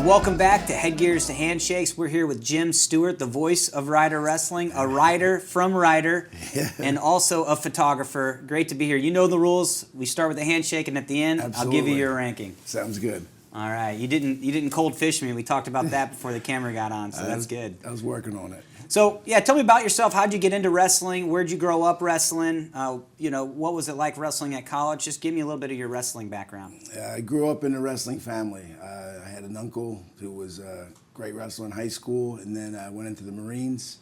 Welcome back to Headgears to Handshakes. We're here with Jim Stewart, the voice of Rider Wrestling, a writer from Rider, and also a photographer. Great to be here. You know the rules. We start with the handshake, and at the end, Absolutely. I'll give you your ranking. Sounds good. All right. You didn't cold fish me. We talked about that before the camera got on, so that's good. I was working on it. So, yeah, tell me about yourself. How'd you get into wrestling? Where'd you grow up wrestling? What was it like wrestling at college? Just give me a little bit of your wrestling background. I grew up in a wrestling family. I had an uncle who was a great wrestler in high school, and then I went into the Marines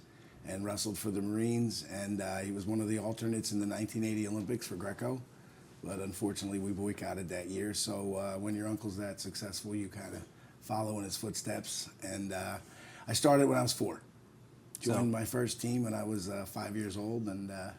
and wrestled for the Marines, and he was one of the alternates in the 1980 Olympics for Greco, but unfortunately we boycotted that year. So when your uncle's that successful, you kind of follow in his footsteps, and I started when I was 4. Joined my first team when I was 5 years old, and the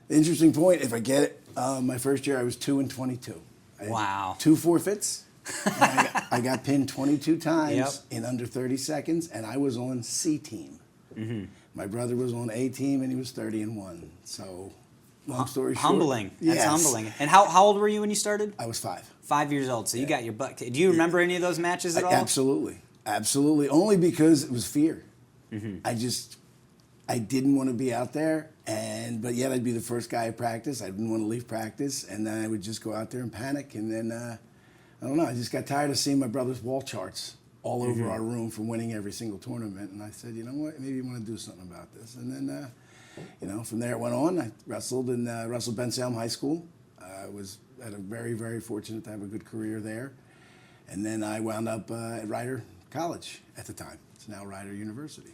interesting point, if I get it, my first year I was 2-22. Wow. 2 forfeits. I got pinned 22 times in under 30 seconds, and I was on C team. Mm-hmm. My brother was on A team, and he was 30-1. So, long story short. Humbling. That's humbling. And how old were you when you started? I was 5. 5 years old. So you got your butt. Do you remember any of those matches at all? Absolutely. Absolutely. Only because it was fear. Mm-hmm. I didn't want to be out there, but yet I'd be the first guy at practice. I didn't want to leave practice, and then I would just go out there and panic. And then, I don't know, I just got tired of seeing my brother's wall charts all over our room from winning every single tournament. And I said, you know what, maybe you want to do something about this. And then, from there it went on. I wrestled in wrestled Ben Salem High School. I was very, very fortunate to have a good career there. And then I wound up at Rider College at the time. It's now Rider University.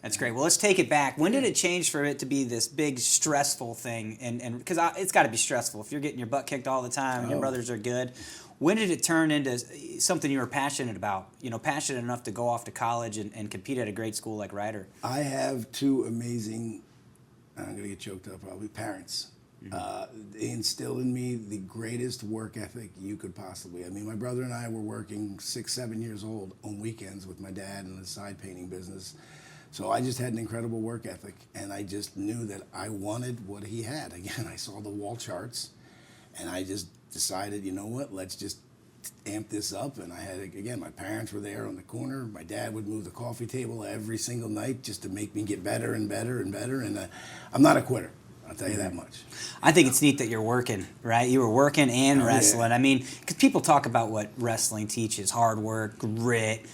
That's great. Well, let's take it back. When did it change for it to be this big, stressful thing? And because it's got to be stressful if you're getting your butt kicked all the time and your brothers are good. When did it turn into something you were passionate about? Passionate enough to go off to college and compete at a great school like Rider? I have 2 amazing, I'm going to get choked up probably, parents. Mm-hmm. They instilled in me the greatest work ethic you could possibly. I mean, my brother and I were working 6, 7 years old on weekends with my dad in the side painting business. So I just had an incredible work ethic, and I just knew that I wanted what he had. Again, I saw the wall charts, and I just decided, you know what, let's just amp this up. And I had, again, my parents were there on the corner. My dad would move the coffee table every single night just to make me get better and better and better. And I'm not a quitter. I'll tell you that much. I think it's neat that you're working, right? You were working and wrestling. Yeah. I mean, because people talk about what wrestling teaches: hard work, grit,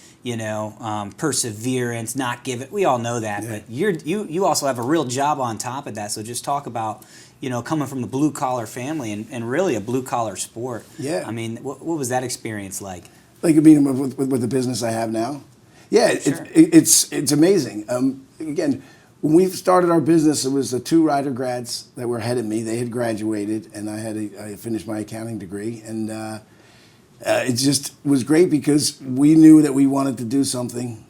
perseverance, not give it. We all know that, but you also have a real job on top of that. So just talk about, coming from a blue collar family and really a blue collar sport. Yeah. I mean, what was that experience like? Like being with the business I have now. Yeah, sure. It's amazing. Again. When we started our business, it was the 2 Rider grads that were ahead of me. They had graduated, and I finished my accounting degree. And it just was great because we knew that we wanted to do something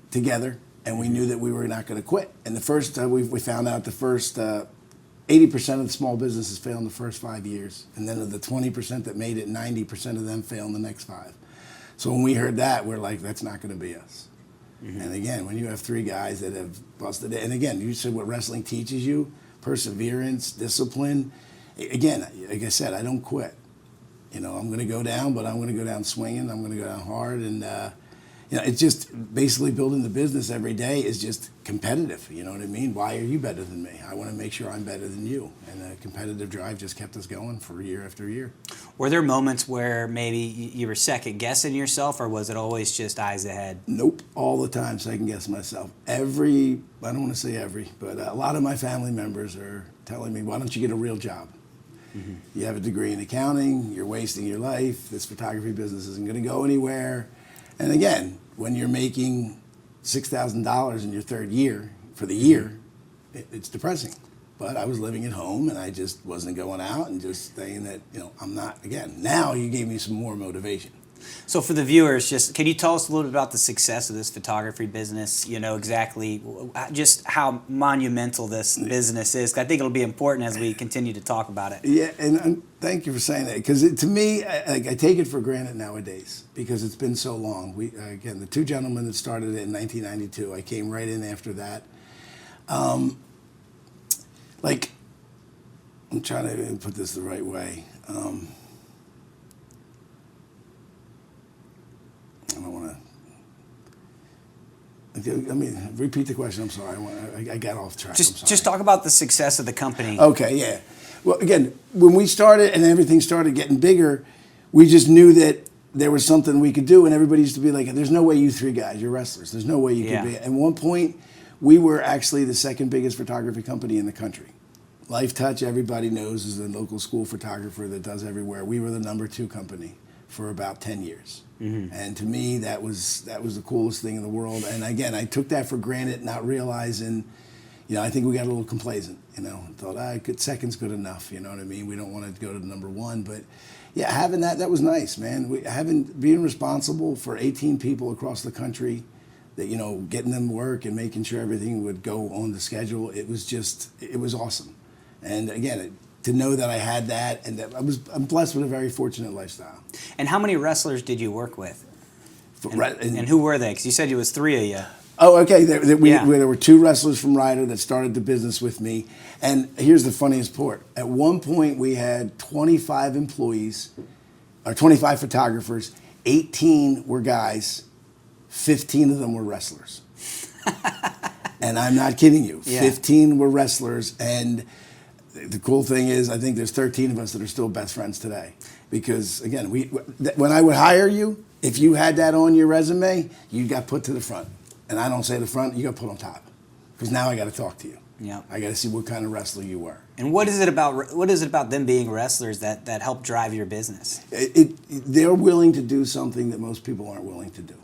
together, and we knew that we were not going to quit. And the first, we found out the first 80% of the small businesses fail in the first 5 years. And then of the 20% that made it, 90% of them fail in the next 5. So when we heard that, we're like, that's not going to be us. Mm-hmm. And again, when you have 3 guys that have busted it, and again, you said what wrestling teaches you, perseverance, discipline. Again, like I said, I don't quit. I'm going to go down, but I'm going to go down swinging. I'm going to go down hard. And, it's just basically building the business every day is just competitive. You know what I mean? Why are you better than me? I want to make sure I'm better than you. And the competitive drive just kept us going for year after year. Were there moments where maybe you were second guessing yourself, or was it always just eyes ahead? Nope. All the time second guessing myself. I don't want to say every, but a lot of my family members are telling me, why don't you get a real job? Mm-hmm. You have a degree in accounting, you're wasting your life, this photography business isn't going to go anywhere. And again, when you're making $6,000 in your 3rd year for the year, it's depressing. But I was living at home, and I just wasn't going out and just saying that, I'm not, again, now you gave me some more motivation. So for the viewers, just can you tell us a little bit about the success of this photography business? You know, exactly just how monumental this business is. I think it'll be important as we continue to talk about it. Yeah, and thank you for saying that, because to me, I take it for granted nowadays because it's been so long. Again, the two gentlemen that started it in 1992, I came right in after that. Like, I'm trying to put this the right way. I don't want to. I mean, repeat the question. I'm sorry. I got off track. Just talk about the success of the company. Okay, yeah. Well, again, when we started and everything started getting bigger, we just knew that there was something we could do, and everybody used to be like, "There's no way you three guys, you're wrestlers. There's no way you could be." At one point, we were actually the second biggest photography company in the country. Life Touch, everybody knows, is the local school photographer that does everywhere. We were the #2 company for about 10 years. Mm-hmm. And to me, that was the coolest thing in the world. And again, I took that for granted, not realizing, I think we got a little complacent, thought, second's good enough, you know what I mean? We don't want to go to the #1, but yeah, having that was nice, man. Being responsible for 18 people across the country, that, getting them work and making sure everything would go on the schedule, it was awesome. And again, to know that I had that, and that I'm blessed with a very fortunate lifestyle. And how many wrestlers did you work with? And who were they? Because you said it was 3 of you. Oh, okay. There were 2 wrestlers from Ryder that started the business with me. And here's the funniest part. At one point, we had 25 employees, or 25 photographers. 18 were guys. 15 of them were wrestlers. And I'm not kidding you. Yeah. 15 were wrestlers. And the cool thing is, I think there's 13 of us that are still best friends today. Because, again, when I would hire you, if you had that on your resume, you got put to the front. And I don't say the front, you got put on top. Because now I got to talk to you. Yeah. I got to see what kind of wrestler you were. And what is it about them being wrestlers that help drive your business? They're willing to do something that most people aren't willing to do.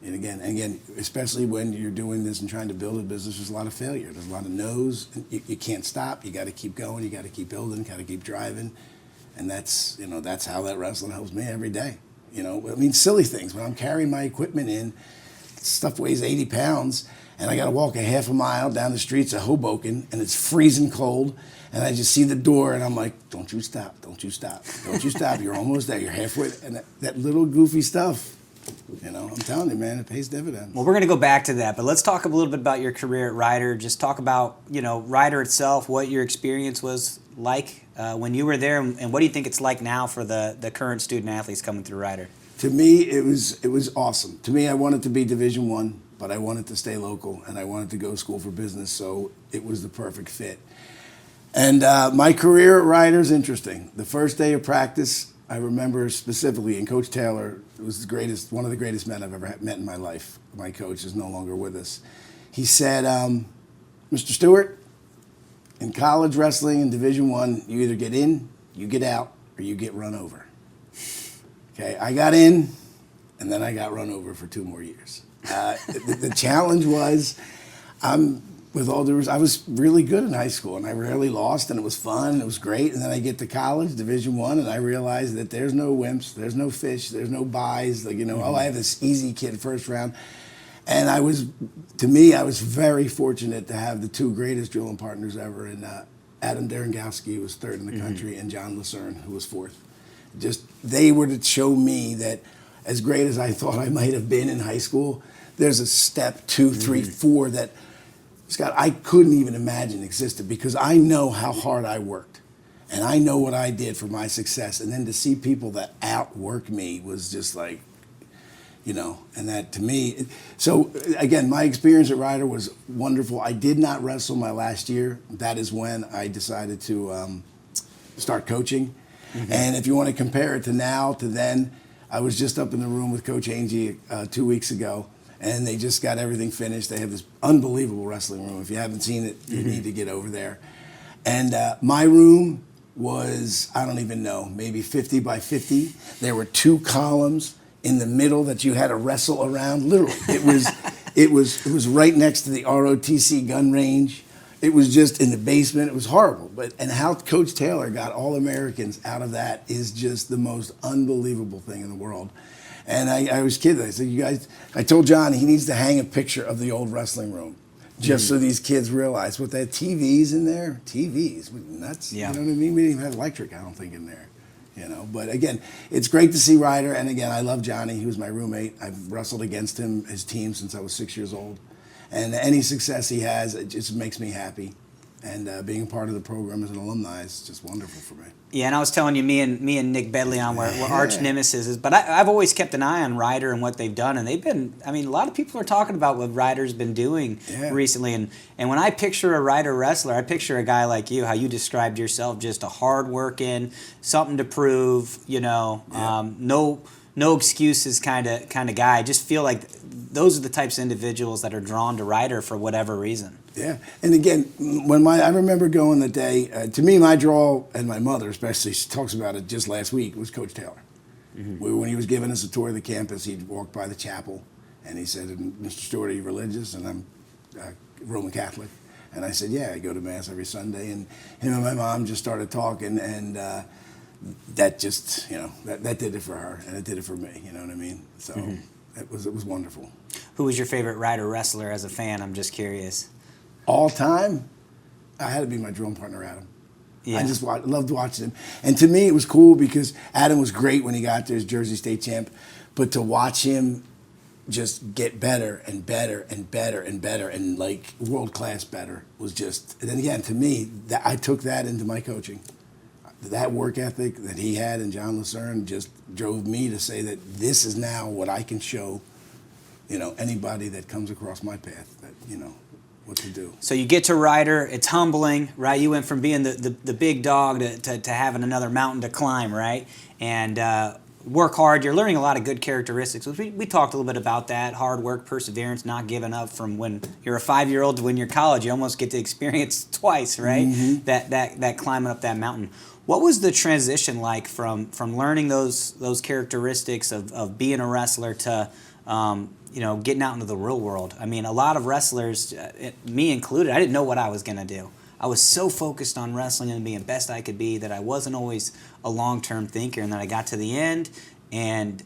And again, especially when you're doing this and trying to build a business, there's a lot of failure. There's a lot of no's. You can't stop. You got to keep going. You got to keep building. Got to keep driving. And that's how that wrestling helps me every day. Silly things. When I'm carrying my equipment in, stuff weighs 80 pounds, and I got to walk a half a mile down the streets of Hoboken, and it's freezing cold, and I just see the door, and I'm like, don't you stop, don't you stop, don't you stop. You're almost there. You're halfway. And that little goofy stuff, I'm telling you, man, it pays dividends. Well, we're going to go back to that, but let's talk a little bit about your career at Ryder. Just talk about, Ryder itself, what your experience was like when you were there, and what do you think it's like now for the current student athletes coming through Ryder? To me, it was awesome. To me, I wanted to be Division I, but I wanted to stay local, and I wanted to go to school for business, so it was the perfect fit. And my career at Ryder is interesting. The first day of practice, I remember specifically, and Coach Taylor was one of the greatest men I've ever met in my life. My coach is no longer with us. He said, Mr. Stewart, in college wrestling in Division I, you either get in, you get out, or you get run over. Okay, I got in, and then I got run over for 2 more years. The challenge was, with all due respect, I was really good in high school, and I rarely lost, and it was fun, and it was great. And then I get to college, Division I, and I realize that there's no wimps, there's no fish, there's no buys. Oh, I have this easy kid first round. And I was very fortunate to have the 2 greatest drilling partners ever, in Adam Derengowski, who was 3rd in the country, and John Lucerne, who was 4th. They were to show me that as great as I thought I might have been in high school, there's a step 2, 3, 4 that, Scott, I couldn't even imagine existed, because I know how hard I worked. And I know what I did for my success. And then to see people that outwork me was just like, and that to me. So again, my experience at Ryder was wonderful. I did not wrestle my last year. That is when I decided to start coaching. Mm-hmm. And if you want to compare it to now to then, I was just up in the room with Coach Angie 2 weeks ago, and they just got everything finished. They have this unbelievable wrestling room. If you haven't seen it, you need to get over there. And my room was, I don't even know, maybe 50 by 50. There were 2 columns in the middle that you had to wrestle around. Literally, it was right next to the ROTC gun range. it was just in the basement. It was horrible. And how Coach Taylor got all Americans out of that is just the most unbelievable thing in the world. And I was kidding. I said, you guys, I told John he needs to hang a picture of the old wrestling room just so these kids realize with that TVs in there, TVs, nuts. Yeah. You know what I mean? We didn't even have electric, I don't think, in there. You know, but again, it's great to see Ryder. And again, I love Johnny. He was my roommate. I've wrestled against him, his team, since I was 6 years old. And any success he has, it just makes me happy. And being a part of the program as an alumni is just wonderful for me. Yeah, and I was telling you, me and Nick Bedleon were arch nemesis. But I've always kept an eye on Ryder and what they've done, and they've been. I mean, a lot of people are talking about what Ryder's been doing recently. And when I picture a Ryder wrestler, I picture a guy like you, how you described yourself, just a hard-working, something to prove. You know, no excuses kind of guy. I just feel like those are the types of individuals that are drawn to Ryder for whatever reason. Yeah, and again, when I remember going the day, to me, my draw, and my mother especially, she talks about it just last week, was Coach Taylor. When he was giving us a tour of the campus, he'd walk by the chapel, and he said, Mr. Stewart, are you religious? And I'm Roman Catholic. And I said, yeah, I go to Mass every Sunday. And him and my mom just started talking, and that just, you know, that did it for her, and it did it for me, you know what I mean? So it was wonderful. Who was your favorite Ryder wrestler as a fan? I'm just curious. All time, I had to be my drum partner, Adam. Yeah. I just loved watching him. And to me, it was cool because Adam was great when he got there as Jersey State champ. But to watch him just get better and better and better and better and like world-class better was just, and then again, to me, I took that into my coaching. That work ethic that he had and John Lucerne just drove me to say that this is now what I can show, you know, anybody that comes across my path, that, you know, what to do. So you get to Ryder, it's humbling, right? You went from being the big dog to having another mountain to climb, right? And work hard. You're learning a lot of good characteristics. We talked a little bit about that, hard work, perseverance, not giving up from when you're a 5-year-old to when you're college. You almost get to experience twice, right? That climbing up that mountain. What was the transition like from learning those characteristics of being a wrestler to you know, getting out into the real world? I mean, a lot of wrestlers, me included, I didn't know what I was going to do. I was so focused on wrestling and being best I could be that I wasn't always a long-term thinker, and then I got to the end and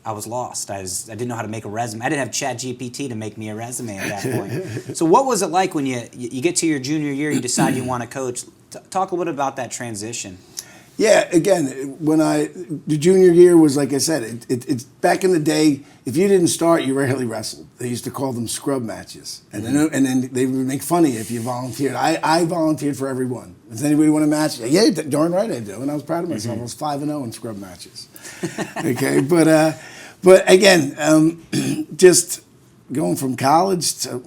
I was lost. I didn't know how to make a resume. I didn't have ChatGPT to make me a resume at that point. So what was it like when you get to your junior year, you decide you want to coach? Talk a little bit about that transition. Yeah, again, the junior year was, like I said, it's back in the day, if you didn't start, you rarely wrestled. They used to call them scrub matches. And then they would make fun of you if you volunteered. I volunteered for everyone. Does anybody want a match? Yeah, darn right I do. And I was proud of myself. I was 5-0 in scrub matches. Okay, but again, just going from college to...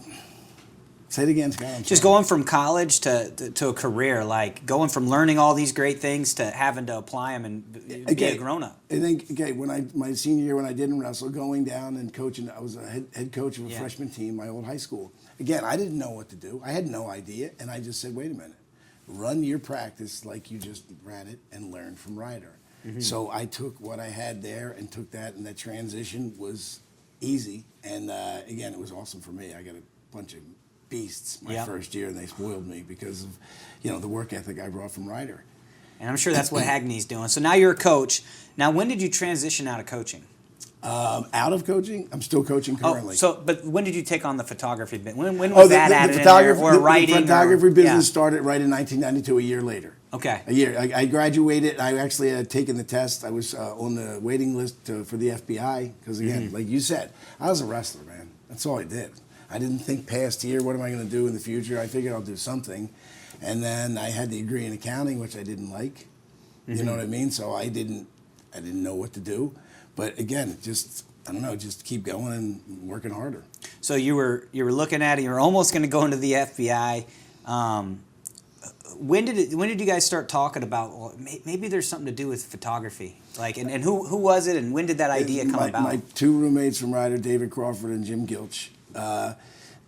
Say it again, Scott. Just going from college to a career, like going from learning all these great things to having to apply them and be a grown-up. I think, my senior year when I didn't wrestle, going down and coaching, I was a head coach of a freshman team, my old high school. Again, I didn't know what to do. I had no idea, and I just said, wait a minute. Run your practice like you just ran it and learn from Ryder. So I took what I had there and took that, and that transition was easy. And again, it was awesome for me. I got a bunch of beasts my first year, and they spoiled me because of, you know, the work ethic I brought from Ryder. And I'm sure that's what Hagney's doing. So now you're a coach. Now, when did you transition out of coaching? Out of coaching? I'm still coaching currently. But when did you take on the photography bit? When was that added in there? Or writing? The photography business started right in 1992, a year later. Okay. A year. I graduated. I actually had taken the test. I was on the waiting list for the FBI because, again, like you said, I was a wrestler, man. That's all I did. I didn't think past here, what am I going to do in the future? I figured I'll do something. And then I had the degree in accounting, which I didn't like. You know what I mean? So I didn't know what to do. But again, just, I don't know, just keep going and working harder. So you were looking at it, you were almost going to go into the FBI. When did you guys start talking about, well, maybe there's something to do with photography? Like, and who was it, and when did that idea come about? My two roommates from Ryder, David Crawford and Jim Gilch.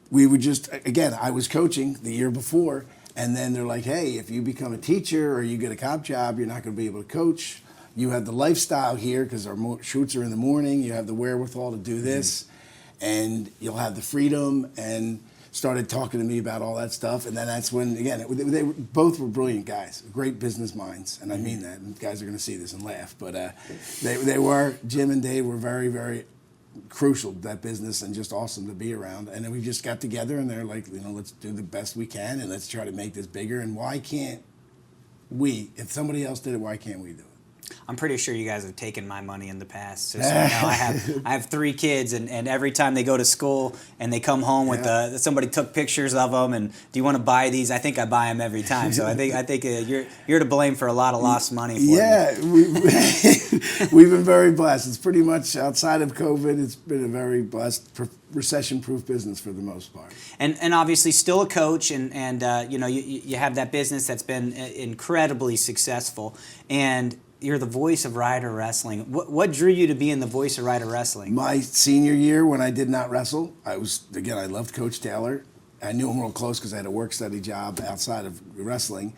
We would just, again, I was coaching the year before, and then they're like, hey, if you become a teacher or you get a cop job, you're not going to be able to coach. You have the lifestyle here because our shoots are in the morning. You have the wherewithal to do this, and you'll have the freedom. And started talking to me about all that stuff, and then that's when, again, they both were brilliant guys, great business minds, and I mean that. And guys are going to see this and laugh, but Jim and Dave were very, very crucial to that business and just awesome to be around. And then we just got together, and they're like, let's do the best we can, and let's try to make this bigger. And why can't we? If somebody else did it, why can't we do it? I'm pretty sure you guys have taken my money in the past. So, I have 3 kids, and every time they go to school and they come home with somebody took pictures of them, and do you want to buy these? I think I buy them every time. So I think you're to blame for a lot of lost money. We've been very blessed. It's pretty much outside of COVID. It's been a very blessed, recession-proof business for the most part. And obviously still a coach, and you have that business that's been incredibly successful, and you're the voice of Rider Wrestling. What drew you to being the voice of Rider Wrestling? My senior year, when I did not wrestle, I loved Coach Taylor. I knew him real close because I had a work-study job outside of wrestling.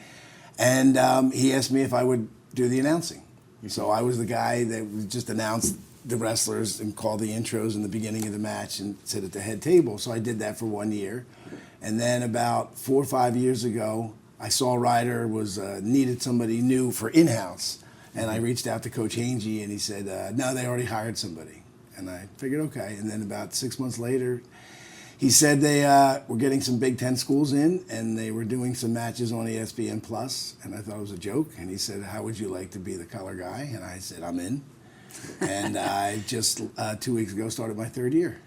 And he asked me if I would do the announcing. So I was the guy that would just announce the wrestlers and call the intros in the beginning of the match and sit at the head table. So I did that for 1 year. And then about 4 or 5 years ago, I saw Rider needed somebody new for in-house. And I reached out to Coach Handshakes, and he said, no, they already hired somebody. And I figured, okay. And then about 6 months later, he said they were getting some Big Ten schools in, and they were doing some matches on ESPN Plus. And I thought it was a joke. And he said, how would you like to be the color guy? And I said, I'm in. And I just 2 weeks ago started my 3rd year.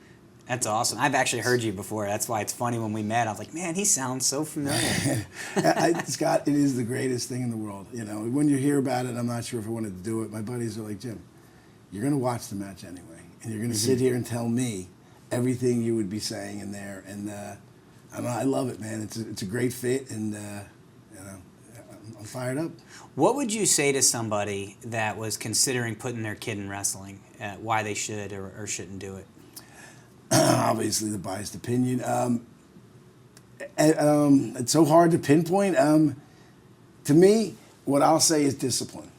That's awesome. I've actually heard you before. That's why it's funny when we met. I was like, man, he sounds so familiar. Scott, it is the greatest thing in the world. When you hear about it, I'm not sure if I wanted to do it. My buddies are like, Jim, you're going to watch the match anyway, and you're going to sit here and tell me everything you would be saying in there. And I don't know, I love it, man. It's a great fit, and I'm fired up. What would you say to somebody that was considering putting their kid in wrestling, why they should or shouldn't do it? Obviously, the biased opinion. It's so hard to pinpoint. To me, what I'll say is discipline.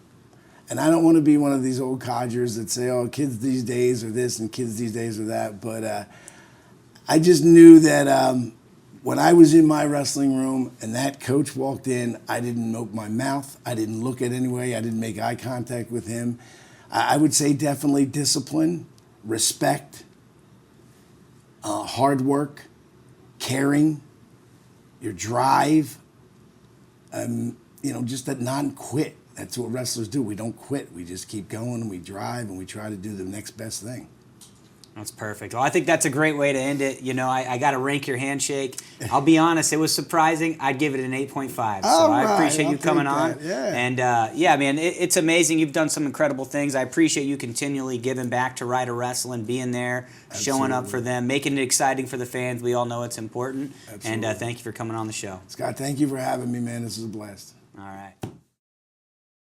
And I don't want to be one of these old codgers that say, oh, kids these days are this and kids these days are that. But I just knew that when I was in my wrestling room and that coach walked in, I didn't open my mouth. I didn't look at anyway. I didn't make eye contact with him. I would say definitely discipline, respect, hard work, caring, your drive, just that non-quit. That's what wrestlers do. We don't quit. We just keep going, and we drive, and we try to do the next best thing. That's perfect. Well, I think that's a great way to end it. I got to rank your handshake. I'll be honest, it was surprising. I'd give it an 8.5. So I appreciate you coming on. Yeah. And man, it's amazing. You've done some incredible things. I appreciate you continually giving back to Rider Wrestling, being there, showing up for them, making it exciting for the fans. We all know it's important. Absolutely. And thank you for coming on the show. Scott, thank you for having me, man. This is a blast. All right.